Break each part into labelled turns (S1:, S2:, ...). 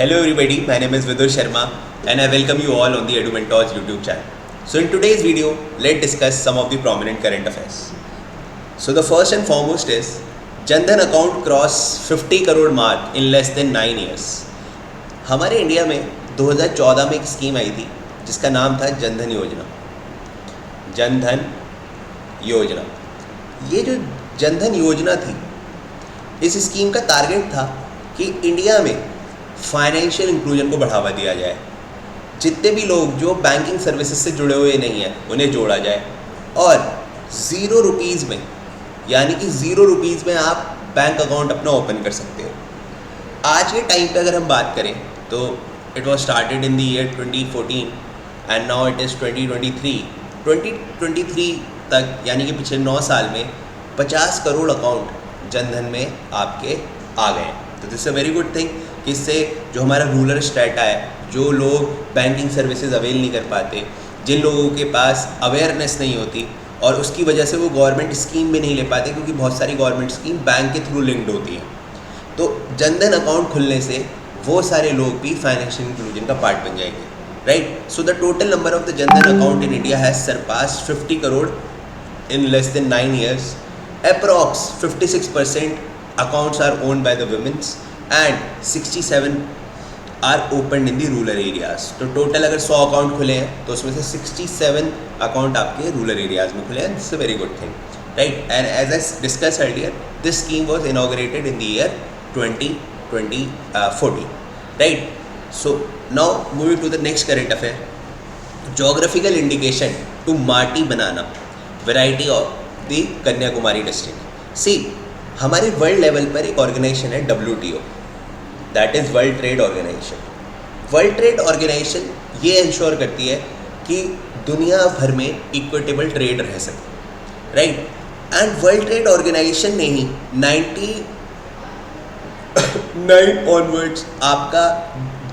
S1: Hello everybody, my name is Vidur Sharma and I welcome you all on the EduMentors YouTube channel. So in today's video, let's discuss some of the prominent current affairs. So the first and foremost is Jan Dhan account cross 50 crore mark in less than 9 years. हमारे India में 2014 में एक scheme आई थी जिसका नाम था जन धन योजना. जन धन योजना, ये जो जन धन योजना थी, इस स्कीम का टारगेट था कि इंडिया में फाइनेंशियल इंक्लूजन को बढ़ावा दिया जाए. जितने भी लोग जो बैंकिंग सर्विसेज से जुड़े हुए नहीं हैं उन्हें जोड़ा जाए और ₹0 में, यानी कि ₹0 में आप बैंक अकाउंट अपना ओपन कर सकते हो. आज के टाइम पे अगर हम बात करें तो it was started in the year 2014 and now it is 2023. 2023 तक यानी कि पिछले 9 साल में 50 करोड़ अकाउंट जन धन में आपके आ गए हैं. तो this a very good thing कि इससे जो हमारा रूरल स्ट्रेटा है, जो लोग बैंकिंग सर्विसेज अवेल नहीं कर पाते, जिन लोगों के पास अवेयरनेस नहीं होती और उसकी वजह से वो गवर्नमेंट स्कीम भी नहीं ले पाते क्योंकि बहुत सारी गवर्नमेंट स्कीम बैंक के थ्रू लिंक्ड होती हैं, तो जन धन अकाउंट खुलने से वो सारे लोग भी फाइनेंशियल इंक्लूजन का पार्ट बन जाएंगे. Right. So the total number of the Jan Dhan account in India has surpassed 50 crore in less than 9 years. Approx 56% accounts are owned by the women and 67 are opened in the rural areas. तो total अगर 100 account खुले हैं तो उसमें से 67 account आपके rural areas में खुले हैं. This is a very good thing, right. And as I discuss earlier, this scheme was inaugurated in the year 2014, right. So now moving to the next current affair. Geographical indication to Matti banana variety of the Kanyakumari district. See, हमारे world level पर एक organisation है WTO, that is world trade organisation. World trade organisation ये ensure करती है कि दुनिया भर में इक्विटेबल ट्रेड रह सके, right. And world trade organisation ने ही 99 ऑनवर्ड्स आपका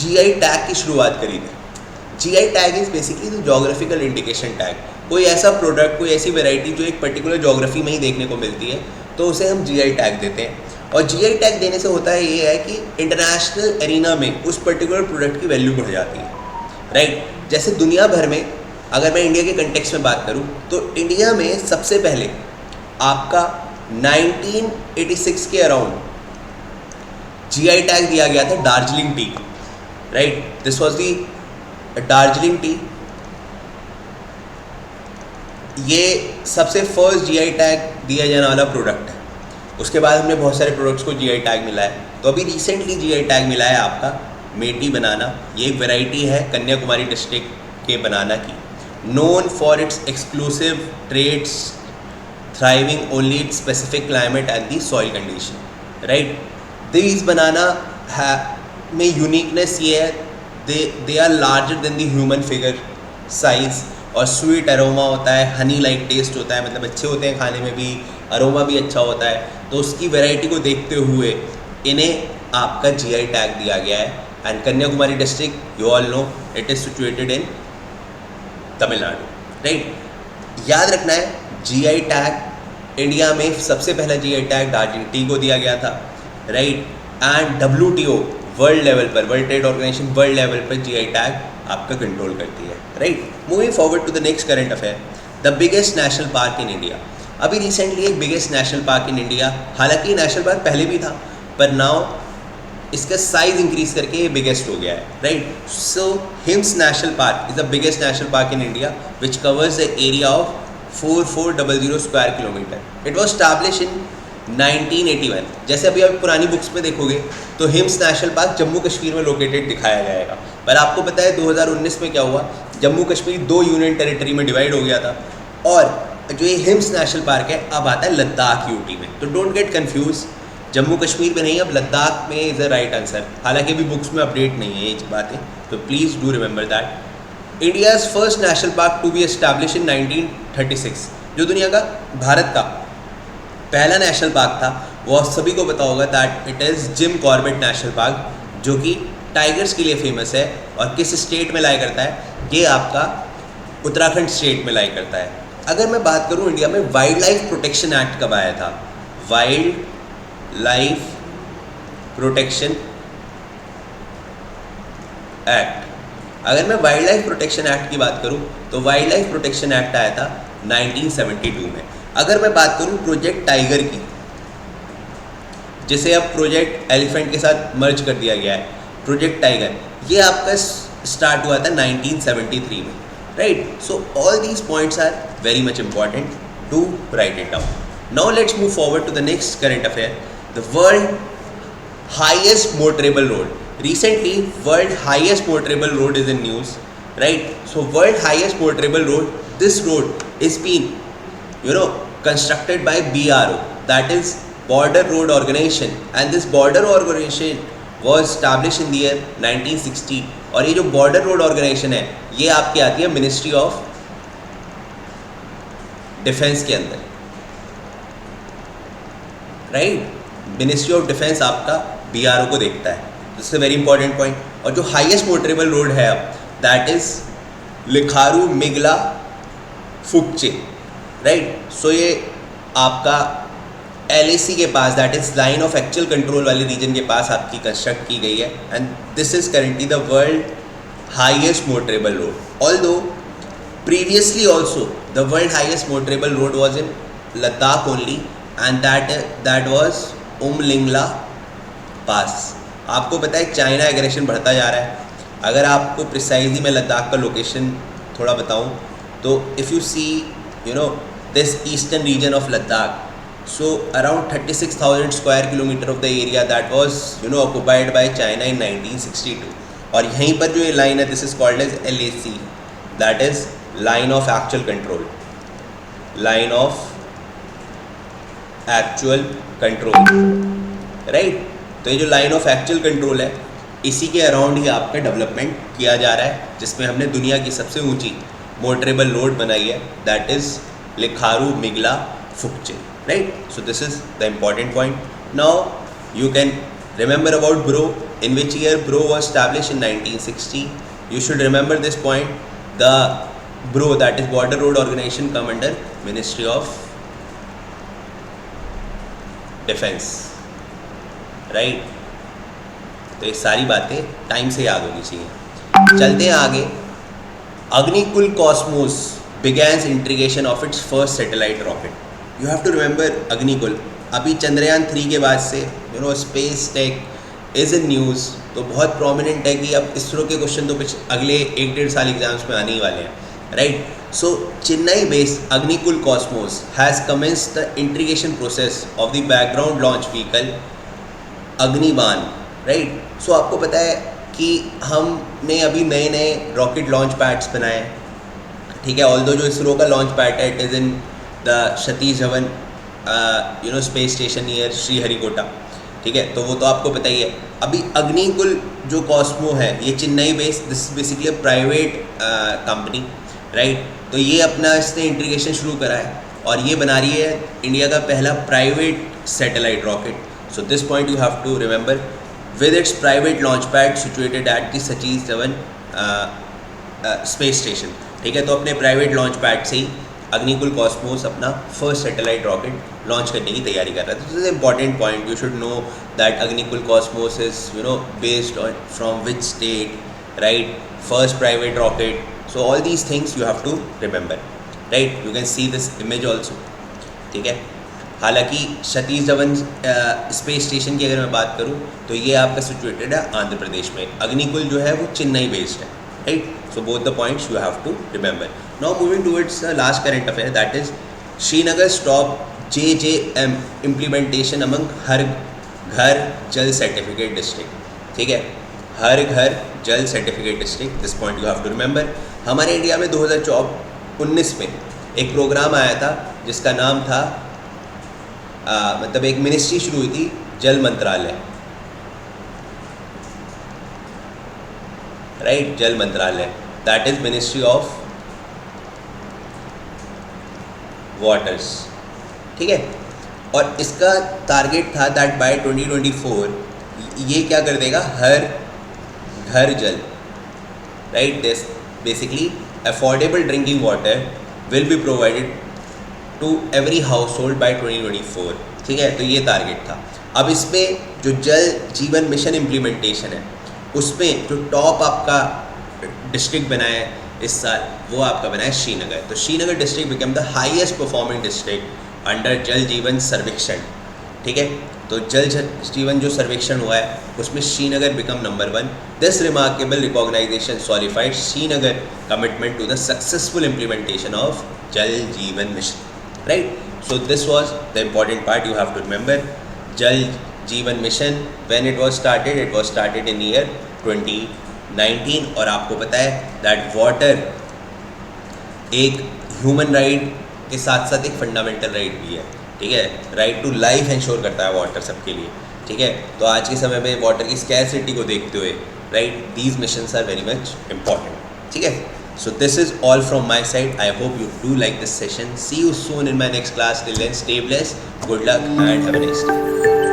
S1: GI टैग की शुरुआत करी थी. GI tag is basically the geographical indication tag. कोई ऐसा प्रोडक्ट, कोई ऐसी वैरायटी जो एक पर्टिकुलर जोग्राफी में ही देखने को मिलती है तो उसे हम GI टैग देते हैं. और GI टैग देने से होता है ये है कि इंटरनेशनल एरिना में उस पर्टिकुलर प्रोडक्ट की वैल्यू बढ़ जाती है, राइट. जैसे दुनिया भर में अगर मैं इंडिया के कंटेक्स्ट में बात करूँ तो इंडिया में सबसे पहले आपका 1986 के अराउंड GI टैग दिया गया था Darjeeling T, right. This was the Darjeeling T. ये सबसे फर्स्ट GI टैग दिया जाने वाला प्रोडक्ट है. उसके बाद हमने बहुत सारे प्रोडक्ट्स को GI टैग मिला है. तो अभी रिसेंटली GI टैग मिला है आपका मेटी बनाना. ये एक वैरायटी है कन्याकुमारी डिस्ट्रिक्ट के बनाना की, known for its exclusive trades, thriving only its specific climate and the soil condition, right. These banana में यूनिकनेस ये है, they are larger than the human figure size और स्वीट अरोमा होता है, Honey like test होता है, मतलब अच्छे होते हैं खाने में भी, अरोमा भी अच्छा होता है. तो उसकी वैरायटी को देखते हुए इन्हें आपका GI टैग दिया गया है. And Kanyakumari district, you all know, it is situated in Tamil Nadu, right. याद रखना है GI टैग इंडिया में सबसे पहला GI टैग दार्जिलिंग टी को दिया गया था, right. And WTO world level पर, world trade organisation world level पर GI टैग आपका कंट्रोल करती है, right. Moving forward to the next current affair. The biggest national park in India. अभी रिसेंटली एक biggest national park in India, हालांकि national park पहले भी था पर नाउ इसका साइज इंक्रीज करके ये बिगेस्ट हो गया है, right. So hymns national park is the biggest national park in India which covers the area of 4400 square kilometre. It was establish in 1981. जैसे अभी आप पुरानी बुक्स में देखोगे तो hymns national park Jammu Kashmir में लोकेटेड दिखाया जाएगा, पर आपको पता है 2019 में क्या हुआ, जम्मू कश्मीर 2 यूनियन टेरिटरी में डिवाइड हो गया था. और जो ये हिम्स नेशनल पार्क है अब आता है लद्दाख UT में. तो don't get confuse, Jammu Kashmir में नहीं, अब लद्दाख में इज़ द राइट आंसर. हालांकि अभी बुक्स में अपडेट नहीं है ये बातें, तो please do remember that. India's first national park to be establish in 1936. जो दुनिया का, भारत का पहला नेशनल पार्क था वो आप सभी को पता होगा that it is Jim Corbett national park, जो कि टाइगर्स के लिए फेमस है. और किस स्टेट में लाई करता है, ये आपका उत्तराखंड स्टेट में लाई करता है. अगर मैं बात करूं इंडिया में वाइल्ड लाइफ प्रोटेक्शन एक्ट कब आया था, वाइल्ड लाइफ प्रोटेक्शन एक्ट। अगर मैं वाइल्ड लाइफ प्रोटेक्शन एक्ट की बात करूं तो वाइल्ड लाइफ प्रोटेक्शन एक्ट आया था 1972 में। अगर मैं बात करूं प्रोजेक्ट टाइगर की, जिसे अब प्रोजेक्ट एलिफेंट के साथ मर्ज कर दिया गया है, प्रोजेक्ट टाइगर, ये आपका स्टार्ट हुआ था 1973 में, right. So all these points are very much important to write it down. Now let's move forward to the next current affair, the world highest motorable road. Recently, world highest motorable road is in news, right? So world highest motorable road, this road is been, constructed by BRO, that is Border Road Organization, and this Border Organization was established in the year 1960. और ये जो Border Road Organization है, ये आपकी आती है ministry of defence के अंदर, राइट। मिनिस्ट्री ऑफ डिफेंस आपका BRO को देखता है, this is very important point. और जो हाईएस्ट मोटरेबल रोड है अब, that is Likaru Migla Fukche, right. So ये आपका LAC के पास, that is line of actual control वाले रीजन के पास आपकी कंस्ट्रक्ट की गई है, and this is currently the world highest motorable road. Although previously also the world highest motorable road was in Ladakh only, and that was Umlingla pass. आपको पता है चाइना एग्रेशन बढ़ता जा रहा है। अगर आपको प्रिसाइजली मैं लद्दाख का लोकेशन थोड़ा बताऊं तो if you see this eastern region of Ladakh, so around 36,000 square kilometre of the area that was occupied by China in 1962। और यहीं पर जो ये लाइन है, this is called as LAC, that is line of actual control, line of actual control, right. तो ये जो line of actual control है, इसी के अराउंड ही आपका डेवलपमेंट किया जा रहा है, जिसमें हमने दुनिया की सबसे ऊंची मोटरेबल रोड बनाई है, that is Likaru Migla Fukche, right. So this is the important point. Now you can remember about BRO, in which year BRO was established in 1960. You should remember this point. The BRO, that is Border Road Organization, come under Ministry of Defense, right? तो ये सारी बातें time से याद होनी चाहिए। चलते हैं आगे। Agnikul Cosmos begins integration of its first satellite rocket. You have to remember Agnikul. अभी चंद्रयान 3 के बाद से space tech is in news, तो बहुत प्रोमिनेंट है कि अब इसरो के क्वेश्चन तो कुछ अगले 1-1.5 साल एग्जाम्स में आने ही वाले हैं, right. So Chennai based Agnikul Cosmos has commenced the integration process of the background launch vehicle Agnibaan, right. So आपको पता है कि हमने अभी नए नए रॉकेट लॉन्च पैड्स बनाए हैं, ठीक है। ऑल्दो जो इसरो का लॉन्च पैड है, it is in the Satish Dhawan space station near Sriharikota, ठीक है। तो वो तो आपको पता ही है। अभी अग्निकुल जो कॉस्मो है, ये Chennai based, this basically private company, right. तो ये अपना इसने इंटीग्रेशन शुरू करा है और ये बना रही है इंडिया का पहला private satellite rocket. So this point you have to remember, with its private launch pad situated at the Satish Dhawan space station, ठीक है। तो अपने प्राइवेट लॉन्च पैड से ही अग्निकुल कॉस्मोस अपना फर्स्ट सैटेलाइट रॉकेट लॉन्च करने की तैयारी कर रहा है। This is important point, you should know that Agnikul Cosmos is based on from which state, right, first private rocket. So all these things you have to remember, right. You can see this image also, ठीक है। हालांकि Satish Dhawan space station की अगर मैं बात करूँ तो ये आपका सिचुएटेड है आंध्र प्रदेश में, अग्निकुल जो है वो चेन्नई बेस्ड है, right? So both the points you have to remember. Now moving towards the last current affair, that is Srinagar stop JJM implementation among Har Ghar Jal certificate district, ठीक है। Har Ghar Jal certificate district, this point you have to remember. हमारे India में 2019 में एक programme आया था जिसका नाम था मतलब एक मिनिस्ट्री शुरू हुई थी, जल मंत्रालय, राइट, जल मंत्रालय, that is ministry of waters, ठीक है। और इसका टारगेट था दैट बाय 2024 ये क्या कर देगा, Har Ghar Jal, right. This basically affordable drinking water will be provided to every household by 2024, ठीक है। तो ये टारगेट था। अब इसमें जो जल जीवन मिशन इम्प्लीमेंटेशन है उसमें जो टॉप आपका डिस्ट्रिक्ट बना है इस साल, वो आपका बना है श्रीनगर। तो Srinagar district become the highest performing district under जल जीवन सर्वेक्षण, ठीक है। तो जल जीवन जो सर्वेक्षण हुआ है उसमें Srinagar become number 1। This remarkable recognition solidified Srinagar commitment to the successful implementation of Jal Jeevan Mission, right. So this was the important part you have to remember. Jal Jeevan Mission when it was started in year 2019, और आपको पता है that water एक human right के साथ साथ एक fundamental right भी है, ठीक है। राइट टू लाइफ इंश्योर करता है वाटर सबके लिए, ठीक है। तो आज के समय में वाटर की स्कैरसिटी को देखते हुए, right, these missions are very much important, ठीक है। So this is all from my side. I hope you do like this session. See you soon in my next class. Till then stay blessed, good luck and have a nice day.